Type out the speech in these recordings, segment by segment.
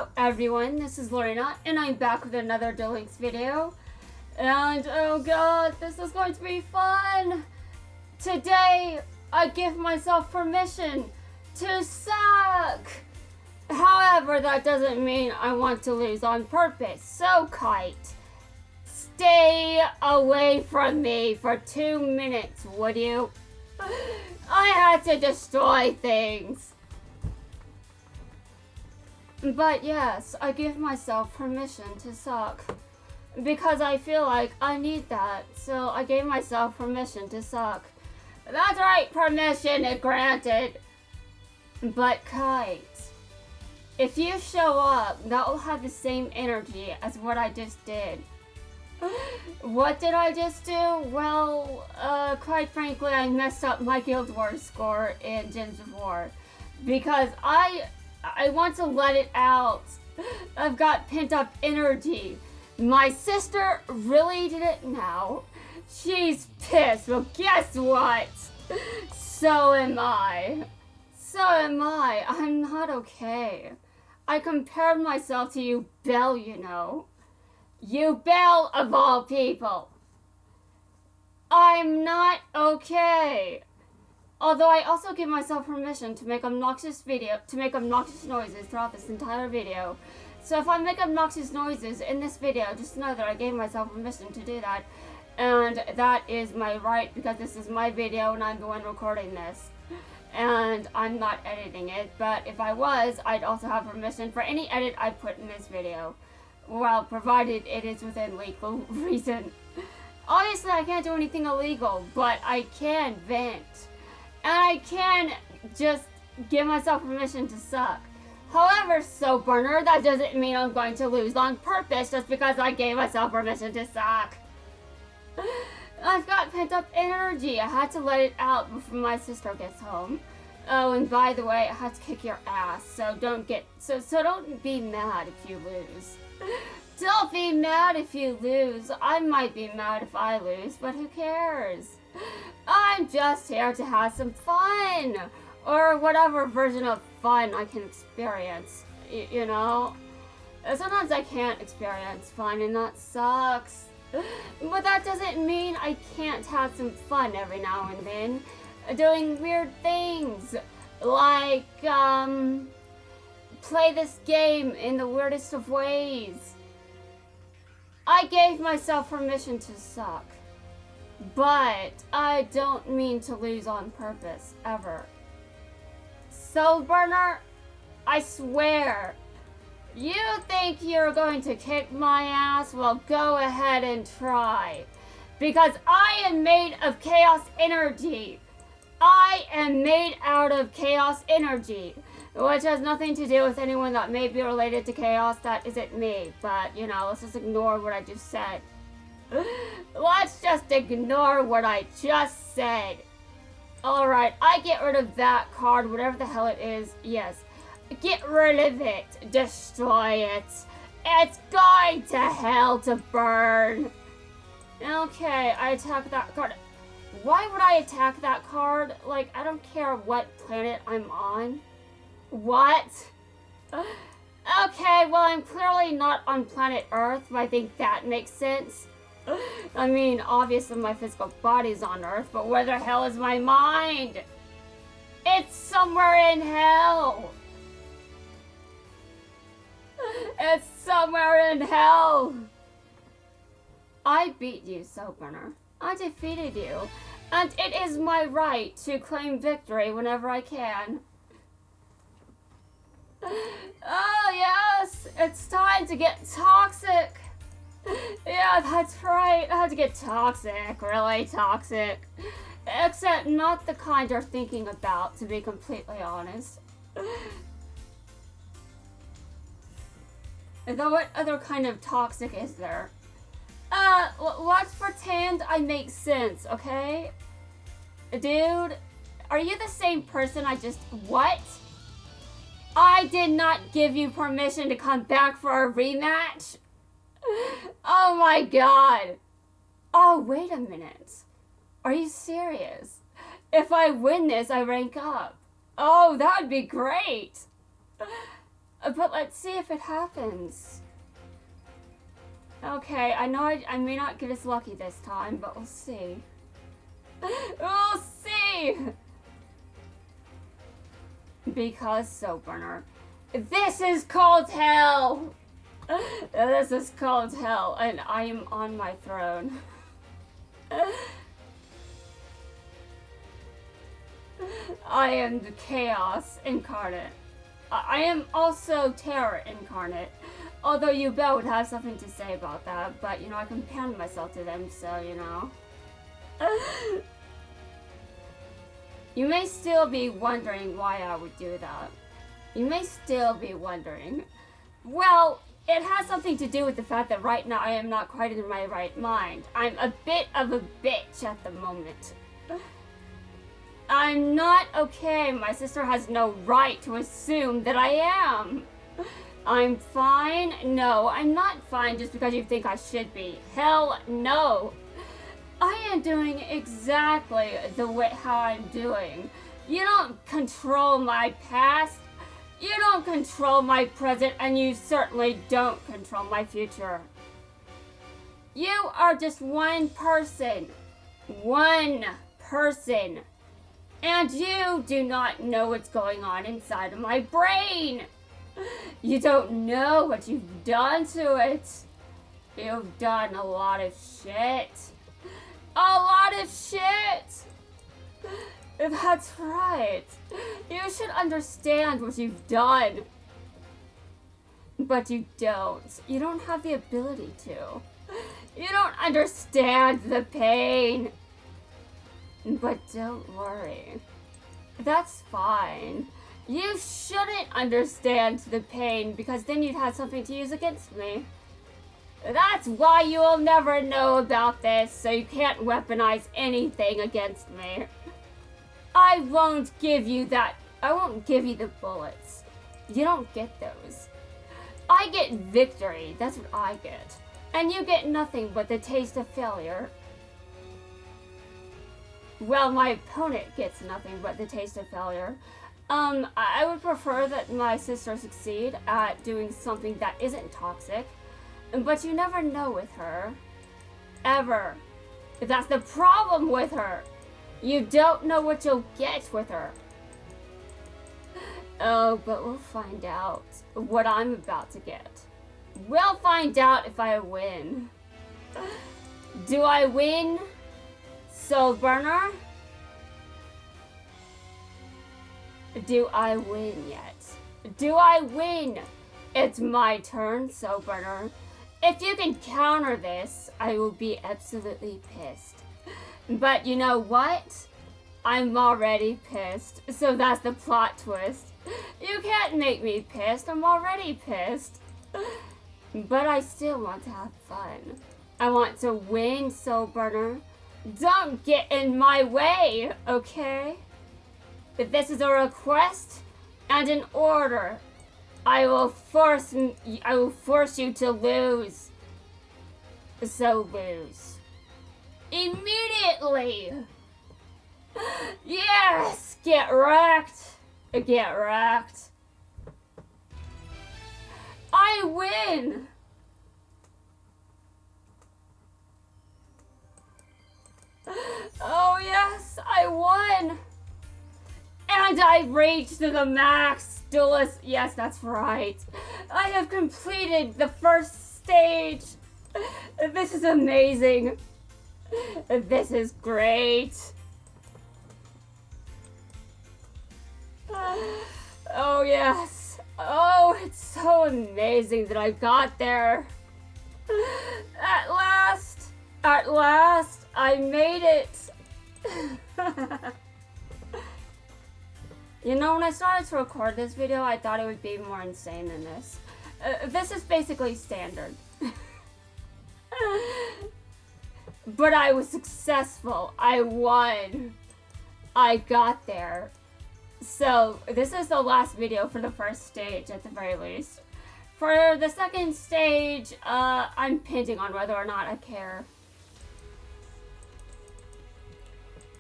Hello everyone, this is Lorena, and I'm back with another Duel Links video. And oh god, this is going to be fun! Today, I give myself permission to suck! However, that doesn't mean I want to lose on purpose, so Kite, stay away from me for 2 minutes, would you? I had to destroy things. But yes, I give myself permission to suck. Because I feel like I need that, so I gave myself permission to suck. That's right, permission is granted. But Kite, if you show up, that will have the same energy as what I just did. What did I just do? Well, quite frankly, I messed up my Guild Wars score in Gems of War. Because I want to let it out. I've got pent up energy. My sister really did it now. She's pissed. Well, guess what? So am I. So am I. I'm not okay. I compared myself to Yubel, you know. Yubel of all people. I'm not okay. Although I also give myself permission to make obnoxious noises throughout this entire video. So if I make obnoxious noises in this video, just know that I gave myself permission to do that. And that is my right because this is my video and I'm the one recording this. And I'm not editing it, but if I was, I'd also have permission for any edit I put in this video. Well, provided it is within legal reason. Obviously I can't do anything illegal, but I can vent. And I can just give myself permission to suck. However, Soap Burner, that doesn't mean I'm going to lose on purpose just because I gave myself permission to suck. I've got pent up energy. I had to let it out before my sister gets home. Oh, and by the way, I had to kick your ass, so don't be mad if you lose. Don't be mad if you lose. I might be mad if I lose, but who cares? I'm just here to have some fun, or whatever version of fun I can experience, you know? Sometimes I can't experience fun and that sucks, but that doesn't mean I can't have some fun every now and then, doing weird things, like, play this game in the weirdest of ways. I gave myself permission to suck. But I don't mean to lose on purpose, ever. Soul Burner, I swear, you think you're going to kick my ass? Well, go ahead and try. Because I am made of chaos energy. I am made out of chaos energy. Which has nothing to do with anyone that may be related to chaos. That isn't me. But, you know, let's just ignore what I just said. Let's just ignore what I just said. Alright, I get rid of that card, whatever the hell it is. Yes. Get rid of it. Destroy it. It's going to hell to burn. Okay, I attack that card. Why would I attack that card? Like, I don't care what planet I'm on. What? Okay, well, I'm clearly not on planet Earth, but I think that makes sense. I mean, obviously my physical body's on Earth, but where the hell is my mind? It's somewhere in hell. It's somewhere in hell. I beat you, Soap Burner. I defeated you. And it is my right to claim victory whenever I can. Oh, yes. It's time to get toxic. Yeah, that's right. I had to get toxic, really toxic. Except not the kind you're thinking about, to be completely honest. Though what other kind of toxic is there? Let's pretend I make sense, okay? Dude, are you the same person I just... What? I did not give you permission to come back for a rematch? Oh my god. Oh, wait a minute. Are you serious? If I win this, I rank up. Oh, that would be great. But let's see if it happens. Okay, I know I may not get as lucky this time, but we'll see. We'll see! Because Soap Burner, this is called hell! This is called hell, and I am on my throne. I am the chaos incarnate. I am also terror incarnate. Although Yubel would have something to say about that, but you know, I compared myself to them, so you know. You may still be wondering why I would do that. You may still be wondering. Well, it has something to do with the fact that right now I am not quite in my right mind. I'm a bit of a bitch at the moment. I'm not okay. My sister has no right to assume that I am. I'm fine? No, I'm not fine just because you think I should be. Hell no. I am doing exactly the way how I'm doing. You don't control my past. You don't control my present, and you certainly don't control my future. You are just one person. One person. And you do not know what's going on inside of my brain. You don't know what you've done to it. You've done a lot of shit. A lot of shit. That's right. You should understand what you've done. But you don't. You don't have the ability to. You don't understand the pain. But don't worry. That's fine. You shouldn't understand the pain because then you'd have something to use against me. That's why you will never know about this, so you can't weaponize anything against me. I won't give you that. I won't give you the bullets. You don't get those. I get victory. That's what I get. And you get nothing but the taste of failure. Well, my opponent gets nothing but the taste of failure. I would prefer that my sister succeed at doing something that isn't toxic. But you never know with her. Ever. That's the problem with her. You don't know what you'll get with her. Oh, but we'll find out what I'm about to get. We'll find out if I win. Do I win, Soul Burner? Do I win yet? Do I win? It's my turn, Soul Burner. If you can counter this, I will be absolutely pissed. But you know what? I'm already pissed. So that's the plot twist. You can't make me pissed. I'm already pissed. But I still want to have fun. I want to win, Soul Burner. Don't get in my way, okay? If this is a request and an order, I will force you to lose. So lose. Immediately! Yes! Get wrecked! Get wrecked. I win! Oh yes, I won! And I reached the max duelist. Yes, that's right. I have completed the first stage. This is amazing. This is great. Oh yes. Oh, it's so amazing that I got there. At last, I made it. You know, when I started to record this video, I thought it would be more insane than this. This is basically standard. But I was successful. I won. I got there. So, this is the last video for the first stage, at the very least. For the second stage, I'm pinching on whether or not I care.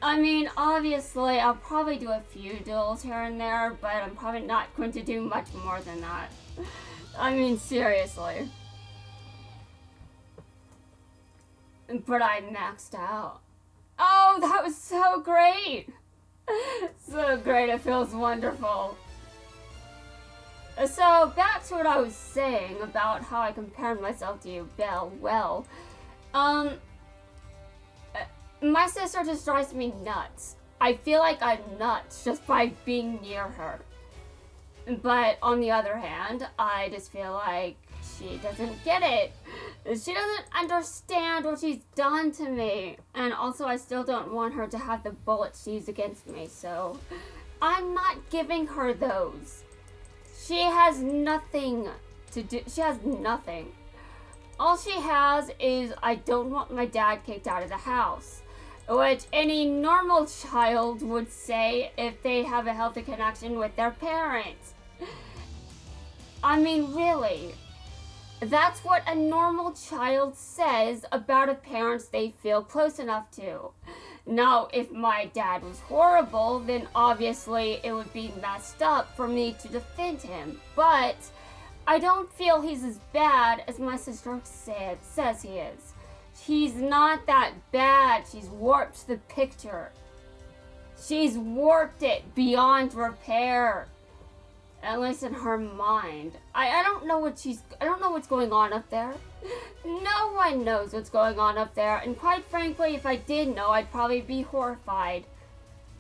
I mean, obviously, I'll probably do a few duels here and there, but I'm probably not going to do much more than that. I mean, seriously. But I maxed out. Oh, that was so great! So great, it feels wonderful. So, back to what I was saying about how I compared myself to Yubel. Well, my sister just drives me nuts. I feel like I'm nuts just by being near her. But on the other hand, I just feel like she doesn't get it. She doesn't understand what she's done to me. And also, I still don't want her to have the bullets she used against me, so I'm not giving her those. She has nothing to do. She has nothing. All she has is, I don't want my dad kicked out of the house, which any normal child would say if they have a healthy connection with their parents. I mean, really. That's what a normal child says about a parent they feel close enough to. Now, if my dad was horrible, then obviously it would be messed up for me to defend him. But I don't feel he's as bad as my sister says he is. He's not that bad. She's warped the picture. She's warped it beyond repair. At least in her mind. I don't know what's going on up there. No one knows what's going on up there, and quite frankly, if I did know, I'd probably be horrified.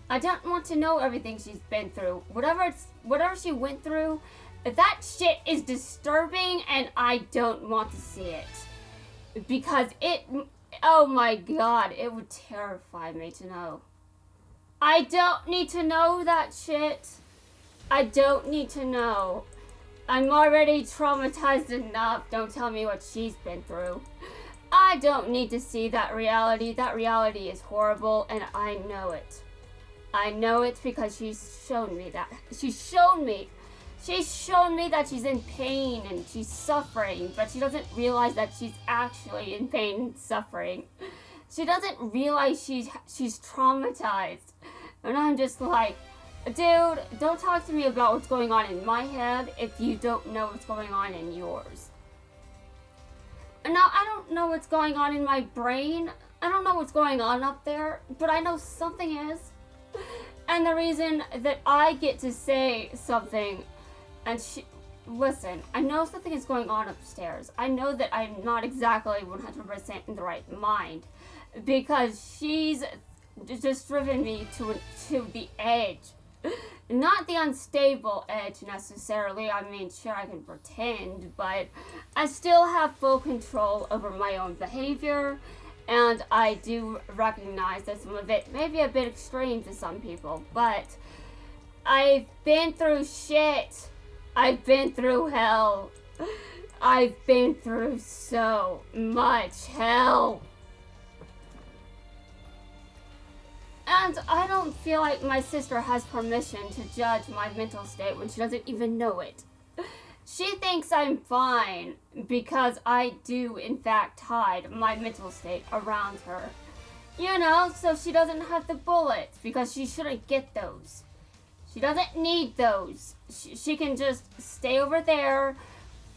I don't want to know everything she's been through. Whatever she went through, that shit is disturbing, and I don't want to see it. Because oh my god, it would terrify me to know. I don't need to know that shit. I don't need to know. I'm already traumatized enough. Don't tell me what she's been through. I don't need to see that reality. That reality is horrible, and I know it. I know it because she's shown me that. She's shown me that she's in pain and she's suffering, but she doesn't realize that she's actually in pain and suffering. She doesn't realize she's traumatized. And I'm just like, dude, don't talk to me about what's going on in my head if you don't know what's going on in yours. Now, I don't know what's going on in my brain. I don't know what's going on up there, but I know something is. And the reason that I get to say something, and listen, I know something is going on upstairs. I know that I'm not exactly 100% in the right mind, because she's just driven me to the edge. Not the unstable edge necessarily. I mean, sure, I can pretend, but I still have full control over my own behavior, and I do recognize that some of it may be a bit extreme to some people, but I've been through shit. I've been through hell. I've been through so much hell. And I don't feel like my sister has permission to judge my mental state when she doesn't even know it. She thinks I'm fine because I do, in fact, hide my mental state around her. You know, so she doesn't have the bullets because she shouldn't get those. She doesn't need those. She can just stay over there,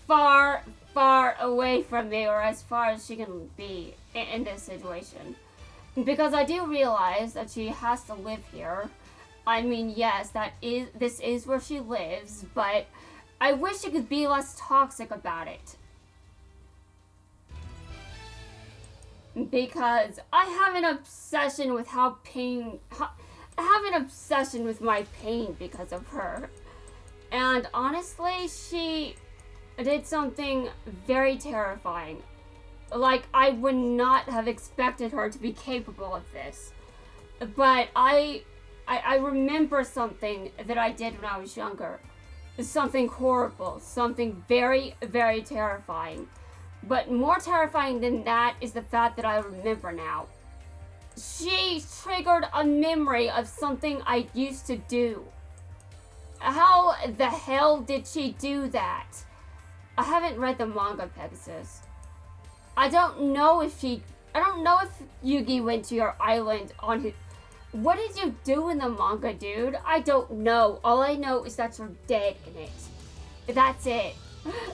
far, far away from me, or as far as she can be in this situation. Because I do realize that she has to live here. I mean, yes, this is where she lives, but I wish she could be less toxic about it. Because I have an obsession with I have an obsession with my pain because of her. And honestly, she did something very terrifying. Like, I would not have expected her to be capable of this. But I remember something that I did when I was younger. Something horrible. Something very, very terrifying. But more terrifying than that is the fact that I remember now. She triggered a memory of something I used to do. How the hell did she do that? I haven't read the manga, Pegasus. I don't know if Yugi went to your island What did you do in the manga, dude? I don't know. All I know is that you're dead in it. That's it.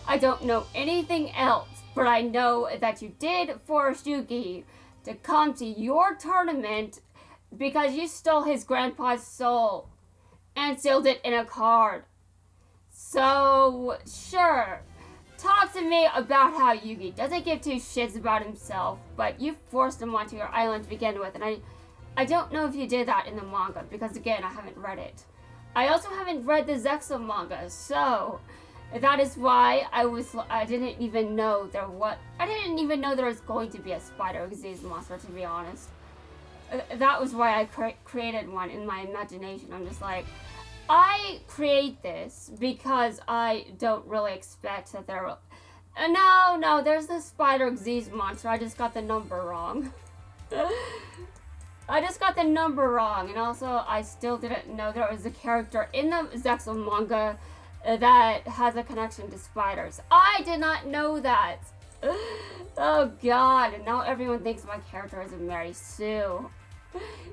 I don't know anything else, but I know that you did force Yugi to come to your tournament because you stole his grandpa's soul and sealed it in a card. So, sure. Talk to me about how Yugi doesn't give two shits about himself, but you forced him onto your island to begin with, and I don't know if you did that in the manga, because again, I haven't read it. I also haven't read the Zexo manga, so that is why I didn't even know there was going to be a spider disease monster, to be honest. That was why I created one in my imagination. I'm just like, I create this because I don't really expect that there will... No, there's the spider disease monster. I just got the number wrong. I just got the number wrong, and also I still didn't know there was a character in the Zexo manga that has a connection to spiders. I did not know that. Oh god, and now everyone thinks my character is a Mary Sue.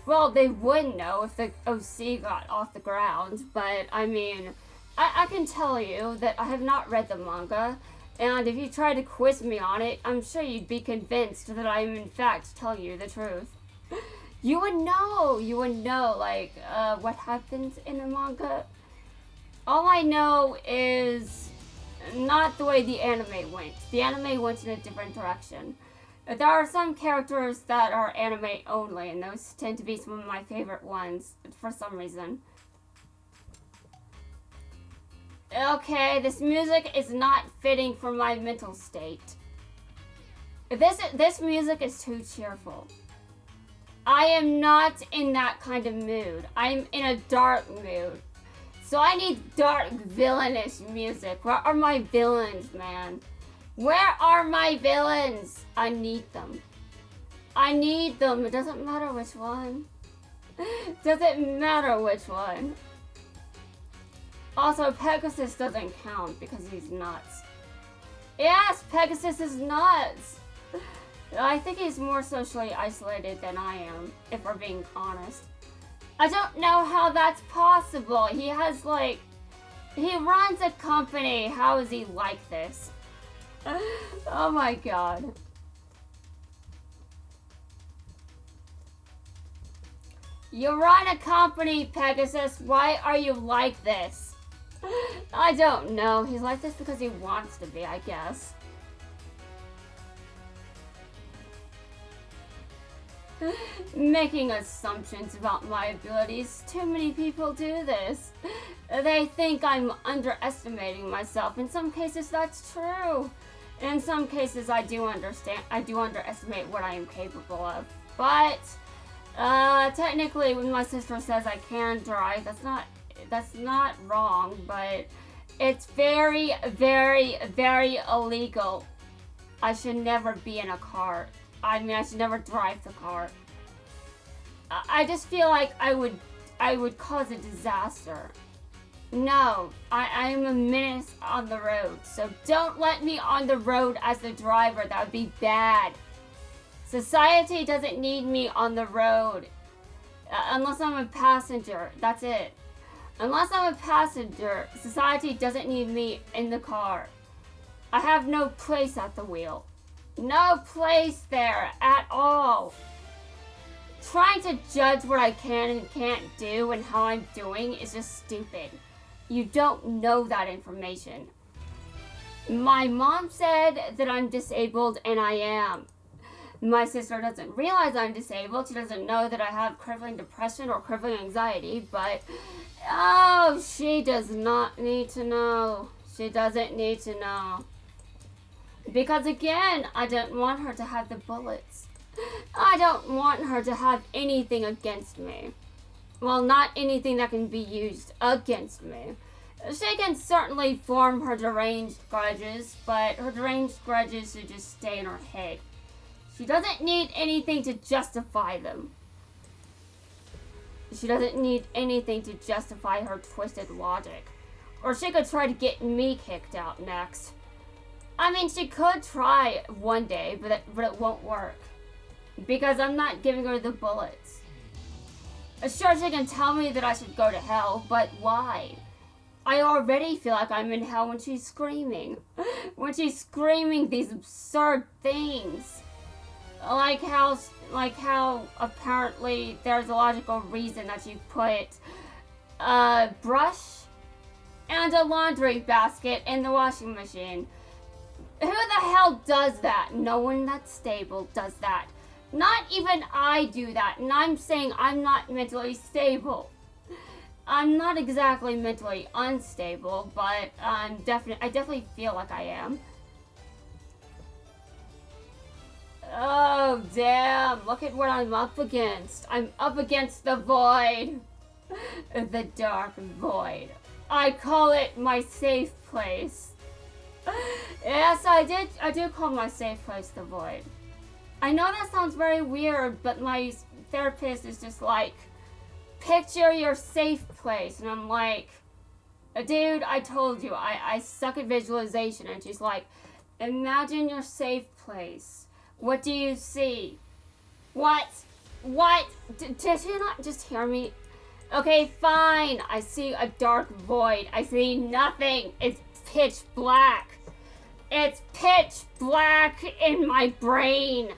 Well, they would know if the OC got off the ground, but I mean, I can tell you that I have not read the manga, and if you try to quiz me on it, I'm sure you'd be convinced that I'm in fact telling you the truth. You would know, like, what happens in the manga. All I know is not the way the anime went. The anime went in a different direction. There are some characters that are anime only, and those tend to be some of my favorite ones, for some reason. Okay, this music is not fitting for my mental state. This music is too cheerful. I am not in that kind of mood. I'm in a dark mood. So I need dark, villainous music. Where are my villains, man? Where are my villains? I need them. I need them. It doesn't matter which one. Doesn't matter which one. Also, Pegasus doesn't count because he's nuts. Yes, Pegasus is nuts. I think he's more socially isolated than I am, if we're being honest. I don't know how that's possible. He has, like... He runs a company. How is he like this? Oh my god. You run a company, Pegasus. Why are you like this? I don't know. He's like this because he wants to be, I guess. Making assumptions about my abilities. Too many people do this. They think I'm underestimating myself. In some cases, that's true. In some cases, I do underestimate what I am capable of. But technically, when my sister says I can drive, that's not wrong. But it's very, very, very illegal. I should never be in a car. I mean, I should never drive the car. I just feel like I would cause a disaster. No, I am a menace on the road, so don't let me on the road as the driver. That would be bad. Society doesn't need me on the road. Unless I'm a passenger, that's it. Unless I'm a passenger, society doesn't need me in the car. I have no place at the wheel. No place there at all. Trying to judge what I can and can't do and how I'm doing is just stupid. You don't know that information. My mom said that I'm disabled, and I am. My sister doesn't realize I'm disabled. She doesn't know that I have crippling depression or crippling anxiety, but oh, she does not need to know. She doesn't need to know. Because again, I don't want her to have the bullets. I don't want her to have anything against me. Well, not anything that can be used against me. She can certainly form her deranged grudges, but her deranged grudges should just stay in her head. She doesn't need anything to justify them. She doesn't need anything to justify her twisted logic. Or she could try to get me kicked out next. I mean, she could try one day, but it won't work. Because I'm not giving her the bullets. Sure, she can tell me that I should go to hell, but why? I already feel like I'm in hell when she's screaming. When she's screaming these absurd things. Like how apparently there's a logical reason that you put a brush and a laundry basket in the washing machine. Who the hell does that? No one that's stable does that. Not even I do that, and I'm saying I'm not mentally stable. I'm not exactly mentally unstable, but I definitely feel like I am. Oh, damn. Look at what I'm up against. I'm up against the void. The dark void. I call it my safe place. Yes, I do call my safe place the void. I know that sounds very weird, but my therapist is just like, picture your safe place. And I'm like, dude, I told you, I suck at visualization. And she's like, imagine your safe place. What do you see? What? Did you not just hear me? Okay, fine. I see a dark void. I see nothing. It's pitch black. It's pitch black in my brain.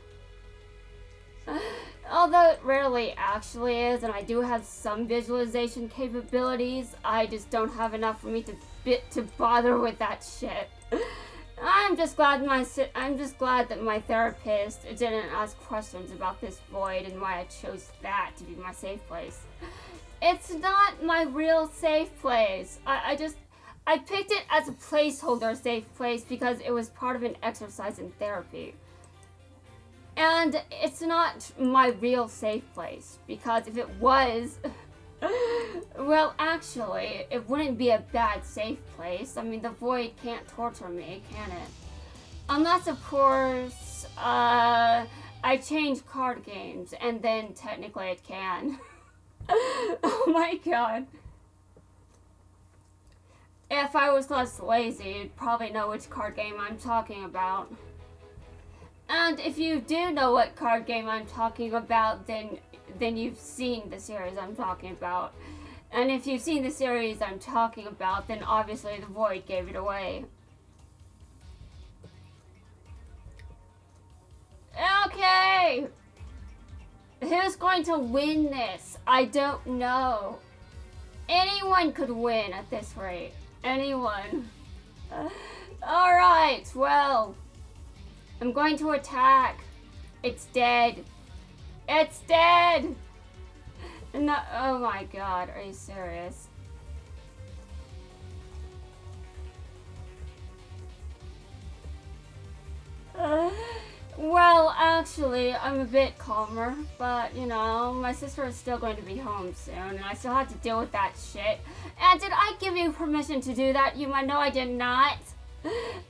Although it rarely actually is, and I do have some visualization capabilities, I just don't have enough for me to bother with that shit. I'm just glad that my therapist didn't ask questions about this void and why I chose that to be my safe place. It's not my real safe place. I picked it as a placeholder safe place because it was part of an exercise in therapy. And it's not my real safe place, because if it was, well, actually, it wouldn't be a bad safe place. I mean, the void can't torture me, can it? Unless, of course, I change card games, and then technically it can. Oh my god. If I was less lazy, you'd probably know which card game I'm talking about. And if you do know what card game I'm talking about, then you've seen the series I'm talking about. And if you've seen the series I'm talking about, then obviously the void gave it away. Okay! Who's going to win this? I don't know. Anyone could win at this rate. Anyone. Alright, well, I'm going to attack. It's dead. It's dead! No, oh my god, are you serious? Well, actually, I'm a bit calmer, but, you know, my sister is still going to be home soon, and I still have to deal with that shit. And did I give you permission to do that, Yuma? No, I did not.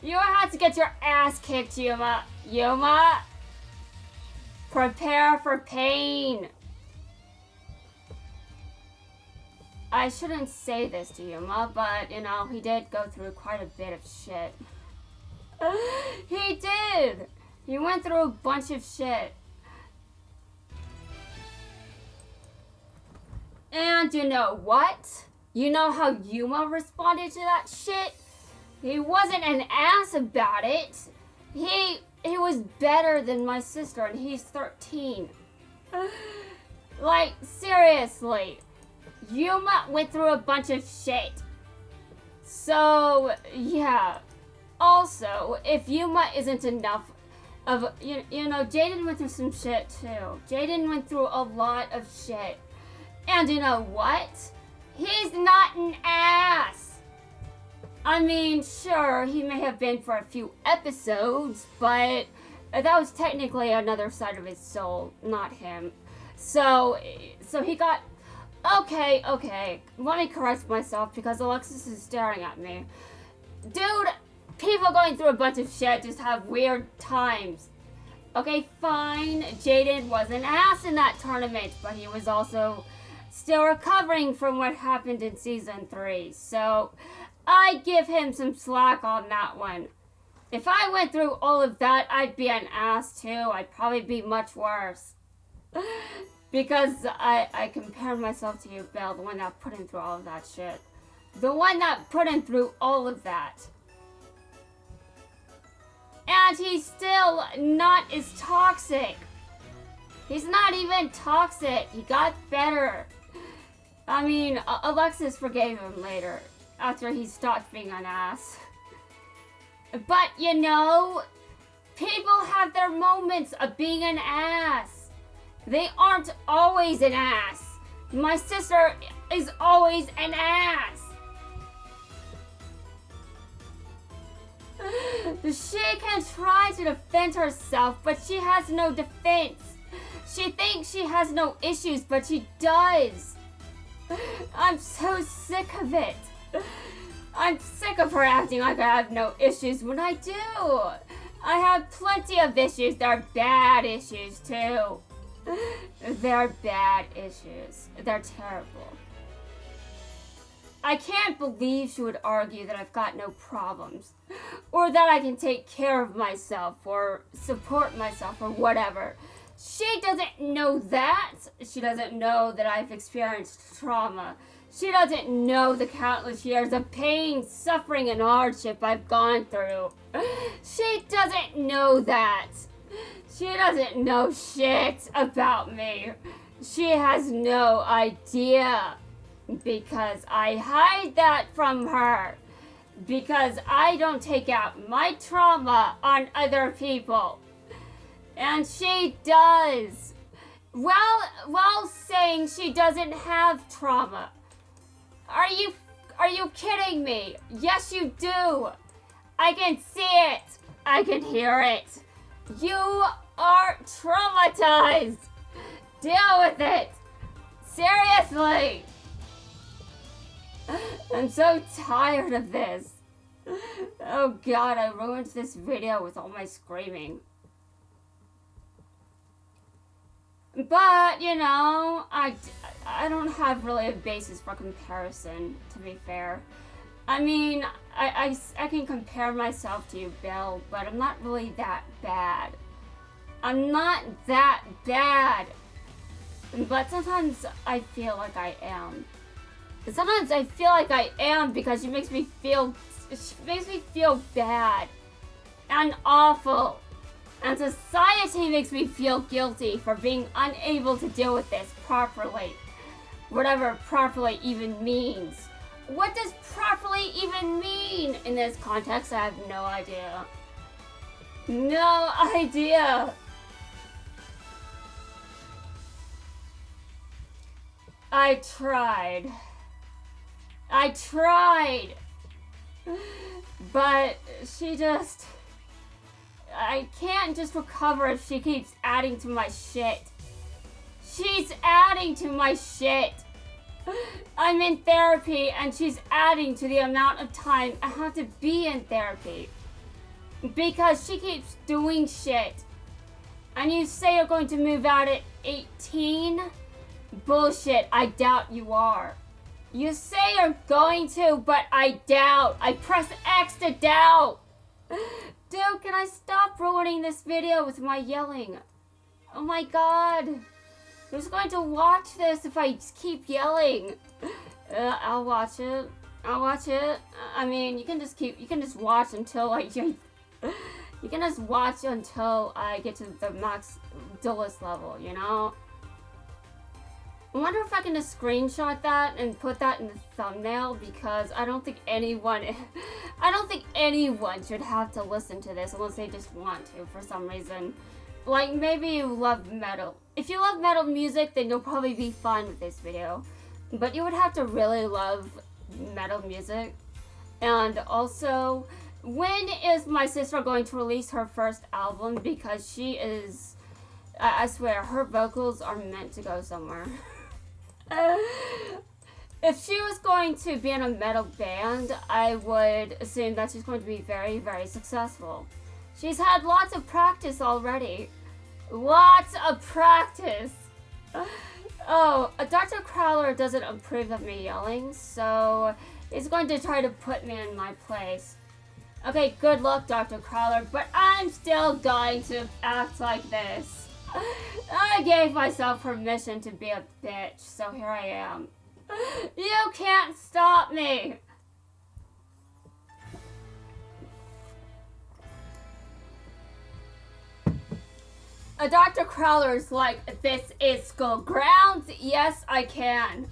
You had to get your ass kicked, Yuma. Yuma, prepare for pain. I shouldn't say this to Yuma, but, you know, he did go through quite a bit of shit. He did! He went through a bunch of shit. And you know what? You know how Yuma responded to that shit? He wasn't an ass about it. He was better than my sister, and he's 13. Like, seriously. Yuma went through a bunch of shit. So, yeah. Also, if Yuma isn't enough of, you know, Jaden went through some shit too. Jaden went through a lot of shit. And you know what? He's not an ass. I mean, sure, he may have been for a few episodes, but that was technically another side of his soul, not him. So he got... Okay. Let me correct myself because Alexis is staring at me. Dude, people going through a bunch of shit just have weird times. Okay, fine. Jaden was an ass in that tournament, but he was also still recovering from what happened in Season 3. So, I give him some slack on that one. If I went through all of that, I'd be an ass too. I'd probably be much worse. Because I compared myself to Yubel, the one that put him through all of that shit. The one that put him through all of that. And he's still not as toxic. He's not even toxic. He got better. I mean, Alexis forgave him later, after he stopped being an ass. But, you know, people have their moments of being an ass. They aren't always an ass. My sister is always an ass. She can try to defend herself, but she has no defense. She thinks she has no issues, but she does. I'm so sick of it. I'm sick of her acting like I have no issues when I do. I have plenty of issues. They're bad issues, too. They're bad issues. They're terrible. I can't believe she would argue that I've got no problems, or that I can take care of myself, or support myself, or whatever. She doesn't know that. She doesn't know that I've experienced trauma. She doesn't know the countless years of pain, suffering, and hardship I've gone through. She doesn't know that. She doesn't know shit about me. She has no idea. Because I hide that from her. Because I don't take out my trauma on other people. And she does. While saying she doesn't have trauma. Are you kidding me? Yes, you do. I can see it. I can hear it. You are traumatized. Deal with it. Seriously. I'm so tired of this. Oh God, I ruined this video with all my screaming. But, you know, I don't have really a basis for comparison, to be fair. I mean, I can compare myself to Yubel, but I'm not really that bad. I'm not that bad. But sometimes I feel like I am. Sometimes I feel like I am because she makes me feel bad and awful. And society makes me feel guilty for being unable to deal with this properly. Whatever properly even means. What does properly even mean in this context? I have no idea. No idea. I tried. But she just... I can't just recover if she keeps adding to my shit. She's adding to my shit. I'm in therapy and she's adding to the amount of time I have to be in therapy. Because she keeps doing shit. And you say you're going to move out at 18? Bullshit, I doubt you are. You say you're going to, but I doubt. I press X to doubt. Dude, can I stop ruining this video with my yelling? Oh my God. Who's going to watch this if I just keep yelling? I'll watch it. I mean, you can just watch until you can just watch until I get to the max duelist level, you know? I wonder if I can just screenshot that and put that in the thumbnail, because I don't think anyone should have to listen to this unless they just want to for some reason. Like, maybe you love metal. If you love metal music, then you'll probably be fine with this video. But you would have to really love metal music. And also, when is my sister going to release her first album? Because she is, I swear, her vocals are meant to go somewhere. If she was going to be in a metal band, I would assume that she's going to be very, very successful. She's had lots of practice already. Lots of practice. Oh, Dr. Crowler doesn't approve of me yelling, so he's going to try to put me in my place. Okay, good luck, Dr. Crowler, but I'm still going to act like this. I gave myself permission to be a bitch, so here I am. You can't stop me! Dr. Crowler's like, this is school grounds? Yes, I can.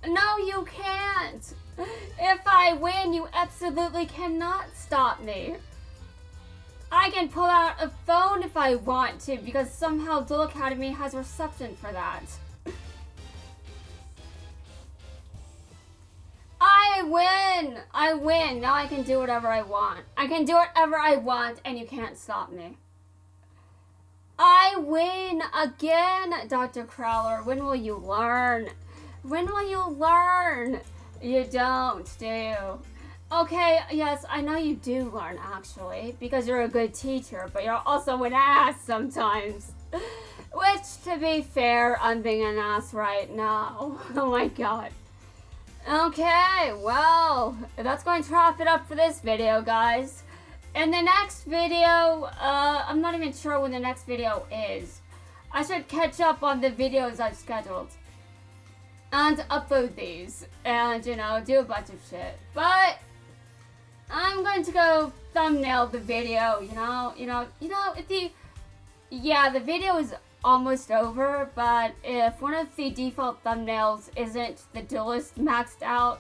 No, you can't. If I win, you absolutely cannot stop me. I can pull out a phone if I want to, because somehow Duel Academy has reception for that. I win! I win! Now I can do whatever I want. I can do whatever I want, and you can't stop me. I win again, Dr. Crowler. When will you learn? When will you learn? You don't, do you? Okay, yes, I know you do learn, actually, because you're a good teacher, but you're also an ass sometimes. Which, to be fair, I'm being an ass right now. Oh my god. Okay, well, that's going to wrap it up for this video, guys. In the next video, I'm not even sure when the next video is. I should catch up on the videos I've scheduled. And upload these. And, you know, do a bunch of shit. But I'm going to go thumbnail the video, the video is almost over, but if one of the default thumbnails isn't the duelist maxed out,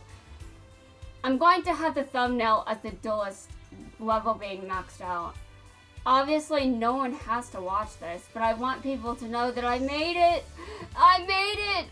I'm going to have the thumbnail as the duelist level being maxed out. Obviously, no one has to watch this, but I want people to know that I made it! I made it!